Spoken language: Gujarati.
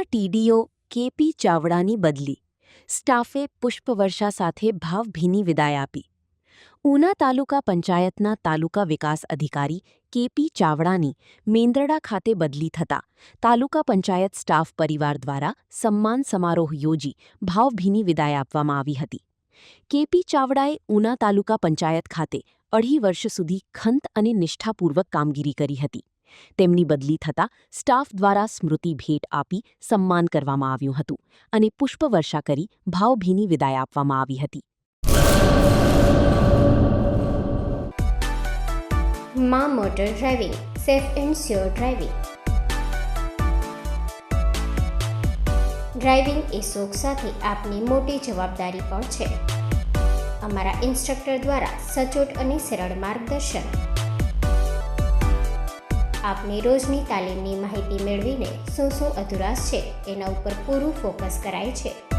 ટીડીઓ કેપી ચાવડાની બદલી. સ્ટાફે પુષ્પવર્ષા સાથે ભાવભીની વિદાય આપી. ઊના તાલુકા પંચાયતના તાલુકા વિકાસ અધિકારી કેપી ચાવડાની મેંદરડા ખાતે બદલી થતાં તાલુકા પંચાયત સ્ટાફ પરિવાર દ્વારા સન્માન સમારોહ યોજી ભાવભીની વિદાય આપવામાં આવી હતી. કેપી ચાવડાએ ઊના તાલુકા પંચાયત ખાતે 2.5 વર્ષ સુધી ખંત અને નિષ્ઠાપૂર્વક કામગીરી કરી હતી. તેમની બદલી થતાં સ્ટાફ દ્વારા સ્મૃતિ ભેટ આપી સન્માન કરવામાં આવ્યું હતું અને પુષ્પવર્ષા કરી ભાવભીની વિદાય આપવામાં આવી હતી. માં motor driving, safe and sure driving. Driving એ શોખ સાથે આપની મોટી જવાબદારી પણ છે. અમારા ઇન્સ્ટ્રક્ટર દ્વારા સચોટ અને સરળ માર્ગદર્શન. આપની રોજની તાલીમની માહિતી મેળવીને શું અધુરાશ છે એના ઉપર પૂરું ફોકસ કરાય છે.